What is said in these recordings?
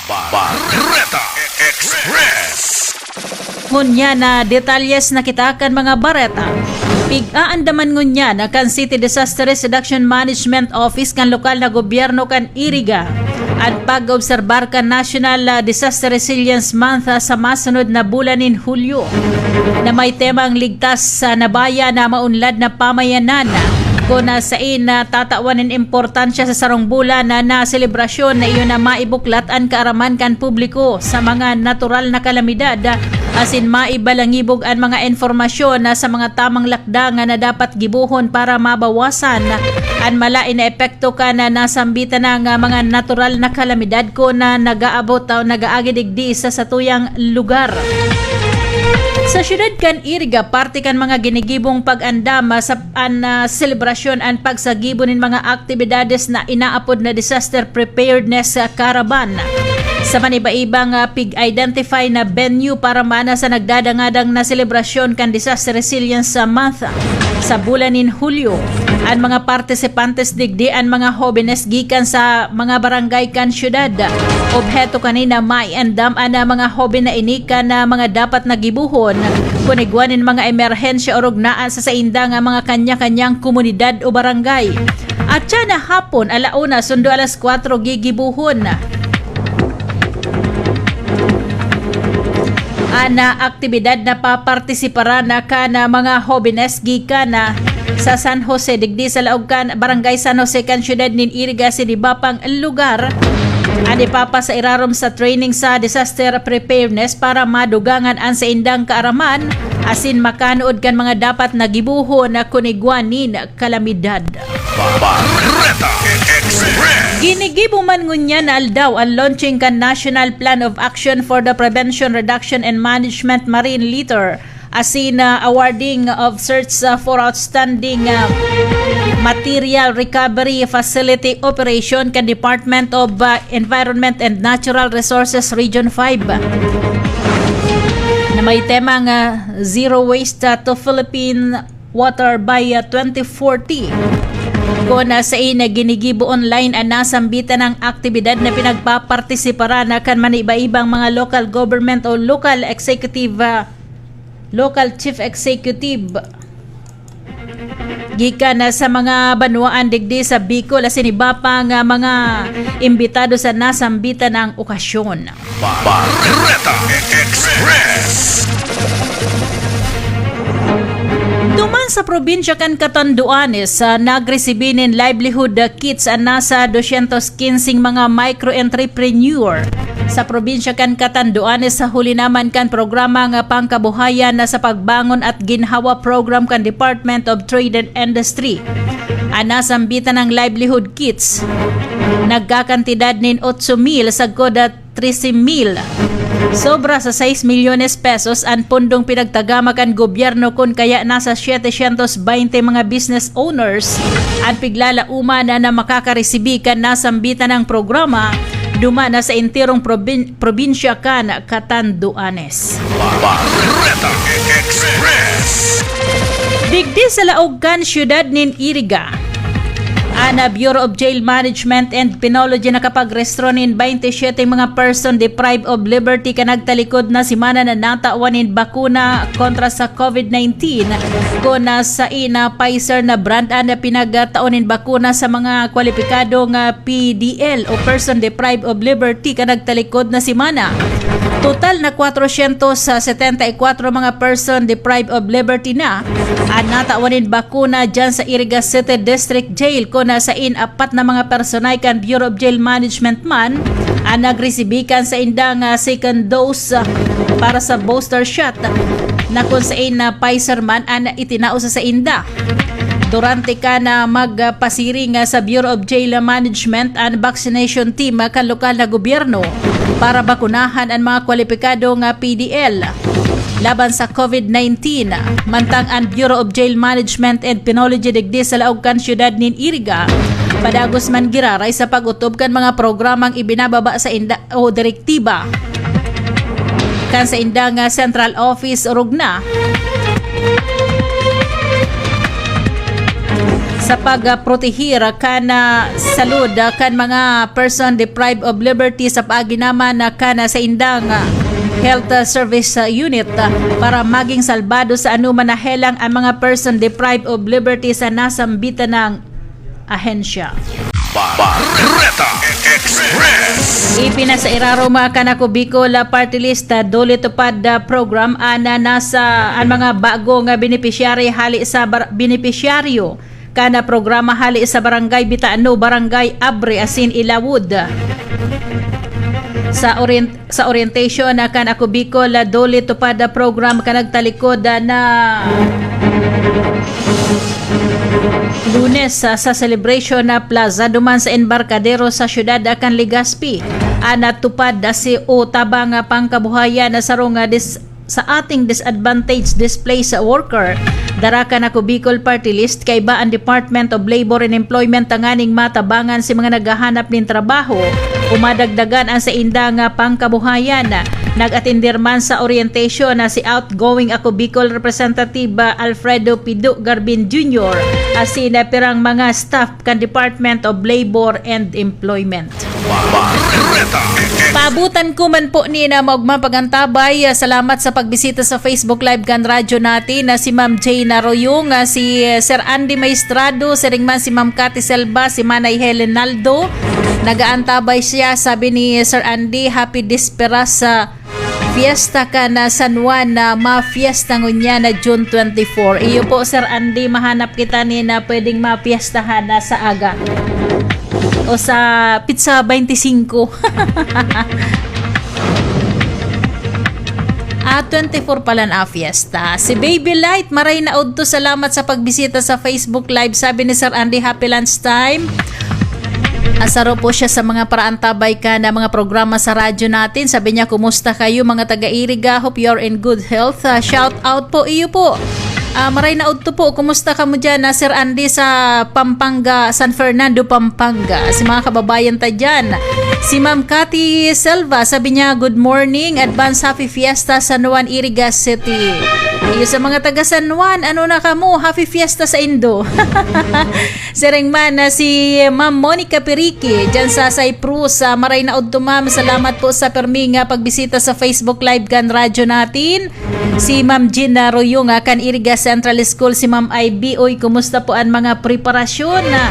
Barreta Express. Ngunya na detalyes na kita kan mga bareta. Pig-aandaman ngunya na kan City Disaster Risk Reduction Management Office kan lokal na gobyerno kan Iriga at pag-obserbar kan National Disaster Resilience Month sa masunod na bulanin Hulyo na may temang ligtas sa nabaya na maunlad na pamayanan kung sain na tatawanin importansya sa sarong bulan na selebrasyon na iyon na maibuklat ang kaaraman kan publiko sa mga natural na kalamidad asin maibalangibog ang mga informasyon na sa mga tamang lakdangan na dapat gibuhon para mabawasan ang malain na epekto ka na nasambitan ng mga natural na kalamidad ko na nagaabot o nagaagidigdi sa satuyang lugar. Sa syudad kan Iriga, parte kan mga ginigibong pag-andam sa selebrasyon ang pagsagibonin mga aktibidades na inaapod na disaster preparedness caravan. Sa maniba-ibang pig-identify na venue para mana sa nagdadangadang na selebrasyon kan Disaster Resilience Month sa bulanin Hulyo. Ang mga partisipantes digdi ang mga hobenes gikan sa mga barangay kan syudad. Obheto kanina maiandam ang mga hobe na inikan na mga dapat nagibuhon kunigwanin mga emerhensya o rugnaan sa saindang mga kanya-kanyang komunidad o barangay. At siya na hapon alauna sundo alas 4 gigibuhon ana aktibidad na papartisipara na ka na mga hobenes gikan na sa San Jose digdi sa laog kan barangay San Jose kan syudad nin Iriga sinibapang lugar ani papa sa irarom sa training sa disaster preparedness para madugangan ang sa indang kaaraman asin makanood kan mga dapat nagibuhon na kunigwanin kalamidad. Barreta Express. Ginigibo man ngunya na aldaw ang launching kan National Plan of Action for the Prevention, Reduction and Management Marine Litter asin awarding of certs for outstanding material recovery facility operation kan Department of Environment and Natural Resources Region 5 na may temang zero waste to Philippine water by 2040. Kung sa ina ginigibo online ang nasambitan ng aktibidad na pinagpapartisipara na kan maniba-ibang mga local government o local chief executive gikan na sa mga banwaan digdi sa Bicol asin iba pang mga imbitado sa nasambitan ng okasyon. Barreta Express. Duman sa probinsya kan Catanduanes, nagresibinin livelihood kits nasa 215 mga micro-entrepreneur sa probinsya kan Catanduanes sa huli naman kan programa nga pangkabuhayan na sa pagbangon at ginhawa program kan Department of Trade and Industry. Anasambitan ng livelihood kits nagkakantidad nin 8,000 sagod at 13,000. Sobra sa 6 milyones pesos ang pundong pinagtagamakan gobyerno kun kaya nasa 720 mga business owners ang piglalauman na makakaresibi kan nasambitan ng programa duma na sa entirong probinsya kan Catanduanes. Barreta Express. Digdi sa laog kan syudad nin Iriga. Ana Bureau of Jail Management and Penology nakapagrestronin 27 mga person deprived of liberty ka nagtalikod na simana na natawanin bakuna kontra sa COVID-19 kung sa ina Pfizer na brand na pinagtaonin bakuna sa mga kwalipikadong PDL o person deprived of liberty ka nagtalikod na simana. Total na 474 mga person deprived of liberty na ang natawanin bakuna dyan sa Iriga City District Jail kung sa apat na mga personay kan Bureau of Jail Management man ang nagresibikan sa indang second dose para sa booster shot na kung sa na Pfizer man ang itinao sa inda. Durante ka na magpasiring sa Bureau of Jail Management ang vaccination team kan lokal na gobyerno para bakunahan ang mga kwalipikadong PDL laban sa COVID-19. Mantang ang Bureau of Jail Management and Penology digdi sa laog kan syudad nin Iriga padagos man giraray sa pag-utob kan mga programang ibinababa sa inda o direktiba kan sa indang Central Office o rugna sa pagprotehir kana salud kan mga person deprived of liberty sa paagi naman kana sa indang Health Service Unit para maging salbado sa anuman na helang ang mga person deprived of liberty sa nasambitan ng ahensya. Barreta Express. Ipinasairaroma kanako Bicol Party List duli tupad program ana nasa ang mga bago nga beneficiary hali sa beneficiaryo kana programa hali sa Barangay Bitaano, Barangay Abre asin Ilawud. Sa orientation na kanako Bicol duli tupad program kanagtalikod na Lunes sa celebration na plaza duman sa Embarcadero sa syudad akan Legazpi. Natupad si o tabang pangkabuhayan na sarong sa ating disadvantaged displaced worker. Daraka na ko Bicol Party List kay ba ang Department of Labor and Employment tanganing matabangan si mga naghahanap nin trabaho umadagdagan ang sa indang pangkabuhayan. Nag-atindir man sa orientation na si outgoing ako Bicol Representative Alfredo Pido Garbin Jr. asin pirang mga staff kan Department of Labor and Employment. Paabutan ko man po ni na magmapagantabay. Salamat sa pagbisita sa Facebook Live kan radyo natin na si Ma'am Jane Arroyong, si Sir Andy Maestrado, si ringman si Ma'am Cathy Selva, si Manay Helen Naldo. Nagaantabay siya, sabi ni Sir Andy, happy disperas sa fiesta ka na San Juan na ma-fiesta ngunya na June 24. Iyo po Sir Andy, mahanap kita ni na pwedeng ma-fiestahan na sa aga o sa pizza 25. 24 pala na fiesta. Si Baby Light, maray na udto, salamat sa pagbisita sa Facebook Live. Sabi ni Sir Andy, happy lunchtime. Asaro po siya sa mga paraantabay ka na mga programa sa radyo natin. Sabi niya, kumusta kayo mga taga-Iriga? Hope you're in good health. Shout out po iyo po. Maray na udto po. Kumusta ka mo dyan, Sir Andy, sa Pampanga, San Fernando, Pampanga? Si mga kababayan ta dyan. Si Ma'am Cathy Selva, sabi niya, good morning. Advance Happy Fiesta San Juan, Iriga City. Iyo sa mga taga San Juan, ano na ka mo? Happy Fiesta sa Indo. Serengman na si Ma'am Monica Periki dyan sa Cyprus. Maray na udto ma'am. Salamat po sa perming pagbisita sa Facebook Live kan radyo natin. Si Ma'am Gina Royong kan Iriga Central School. Si Ma'am IB, oy, kumusta po ang mga preparasyon na?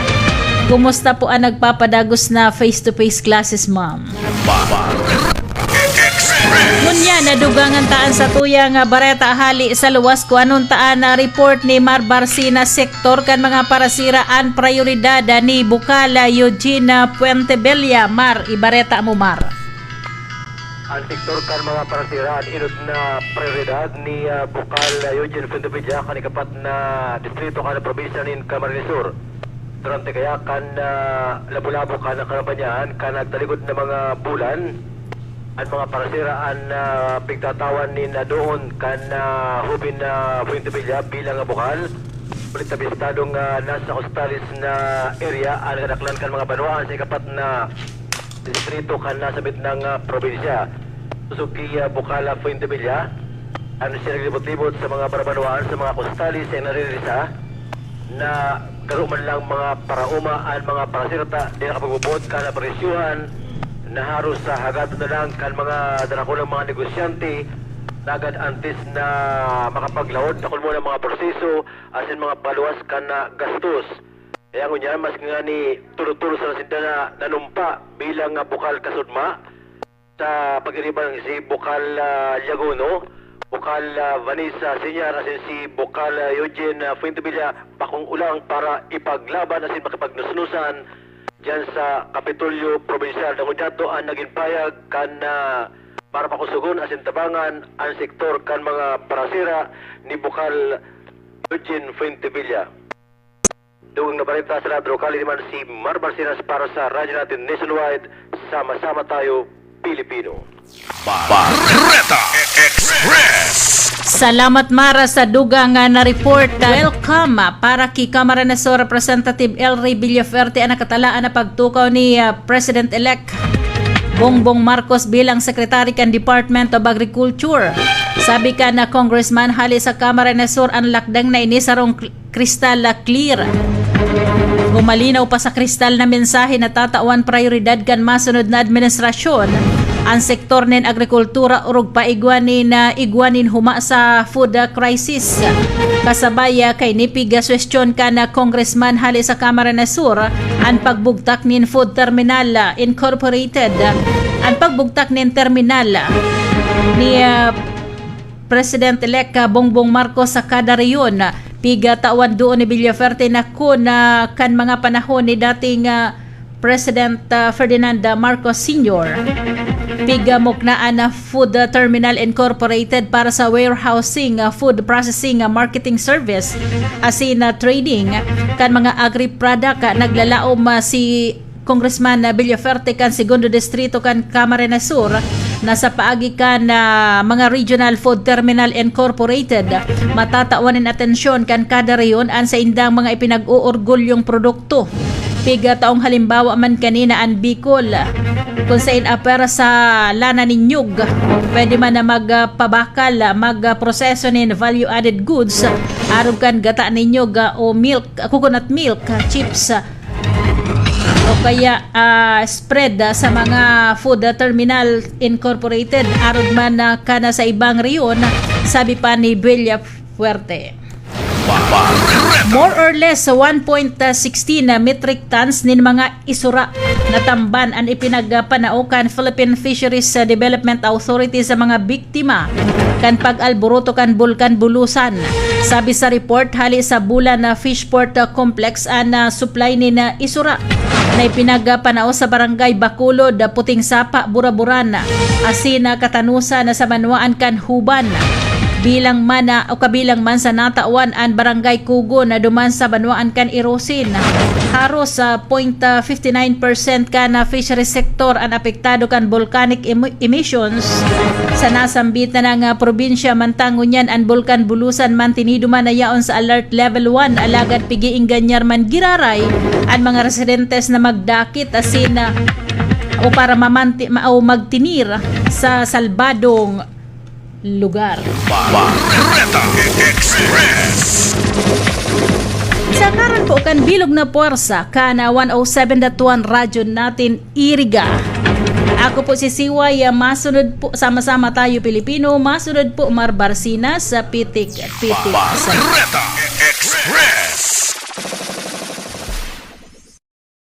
Kumusta po ang nagpapadagos na face-to-face classes, ma'am? Ngunya, nadugangan taan sa tuyang Barreta hali sa luwas ko anong taan na report ni Mar Barcina sektor kan mga parasiraan prioridad ni Bukala Eugene Puentebella. Mar, ibareta mo Mar. Ang sektor kan mga parasiraan inod na prioridad ni Bukal Eugene Puentebella kanikapat na distrito kan probinsya nin Camarines Sur. Durante kaya kan labo-labo kan ang karampanyahan kan nagtalikod na mga bulan at mga parasiraan na pigtatawan ni na doon kan hubin na Puentebella bilang Bukal. Ulit na bistadong nasa Costalis na area ang kadaklan kan mga banwaan sa ikapat na distrito kan nasa ng probinsya. Suzuki Bukal Puentebella ano siya naglibot-libot sa mga barabanwaan sa mga Costalis ay naririsa na karuman lang mga parauma at mga parasirta di nakapagbubot kan na presyuhan na haros sa hagatan na lang kan mga darakulang mga negosyante na agad antes na makapaglahod na kulmo ng mga proseso asin mga paluwas kan na gastos. Kaya ngunya mas nga ni turo-turo sa nasinda na nanumpa bilang Bukal Kasudma sa pag-iriban si Bukal Llaguno, Bukal Vanessa Senyar asin si Bukal Eugene Puentebella bakong ulang para ipaglaban asin makipagnusunusan dyan sa Kapitolyo Provincial. Nangunyato ang naging payag kan para pakusugon asin tabangan ang sektor kan mga parasira ni Bukal Eugene Puentebella. Dugang na balita sa radyo kali naman si Mar Barcinas para sa radyo natin nationwide. Sama-sama tayo Pilipino. Barreta Express. Salamat Mara sa dugang na report. Welcome para kay Camarines Sur Representative El Rey Villaferte ang nakatalaan na pagtukaw ni President-elect Bongbong Marcos bilang Secretary kan Department of Agriculture. Sabi ka na Congressman hali sa Camarines Sur ang lakdang na ini sarong crystal clear. Gumalinaw pa sa kristal na mensahe na tatawan prioridad kan masunod na administrasyon ang sektor nin agrikultura urog paigwanin na igwanin huma sa food crisis. Kasabay kay nipig suwestyon ka na congressman hali sa Kamara na Sur ang pagbugtak nin Food Terminal Incorporated. Ang pagbugtak nin terminal ni President-elect Bongbong Marcos sa kada reyon piga tawan doon ni Villaferte na kun kan mga panahon ni dating President Ferdinand Marcos Sr. Piga muknaan na Food Terminal Incorporated para sa warehousing, food processing, marketing service, asin trading kan mga agri-product. Naglalaom si Congressman Villaferte kan segundo distrito kan Camarines Sur nasa paagi kan mga Regional Food Terminal Incorporated. Matatawanin atensyon kan kada reyon an sa indang mga ipinag-uurgulyong produkto. Piga taong halimbawa man kanina ang Bicol kung sa inapera sa lana ni Nyug, pwede man na magpabakal, magproseso nin value-added goods arog kan gata ni Nyug o milk, coconut milk, chips o kaya spread sa mga Food Terminal Incorporated arog man kana sa ibang riyon, sabi pa ni Villafuerte. More or less 1.16 metric tons nin mga isura na tamban ang ipinagpanaukan Philippine Fisheries Development Authority sa mga biktima kan pag-alboroto kan Bulkan Bulusan. Sabi sa report hali sa Bulan na Fishport Complex ang supply ni na isura na ipinagpanao sa barangay Bacolod, Puting Sapa, Buraburan, asin Katanusa na sa Banwaan kan Huban. Bilang man o kabilang man sa natawan ang barangay Kugo na duman sa Banwaan kan Irosin. Haros sa 0.59% ka na fishery sector ang apektado kan volcanic emissions sa nasambit na ng probinsya. Mantangunyan ang Bulkan Bulusan mantinido man na yaon sa alert level 1 alagad pigiing ganyar man giraray ang mga residentes na magdakit asin o para magtinir sa salbadong lugar. Barreta Express. Sa karon po kan bilog na puwersa kana 107.1 radyo natin Iriga. Ako po si Siway, masunod po sama-sama tayo Pilipino, masunod po Marbarsinas sa pitik-pitik. Barreta Express.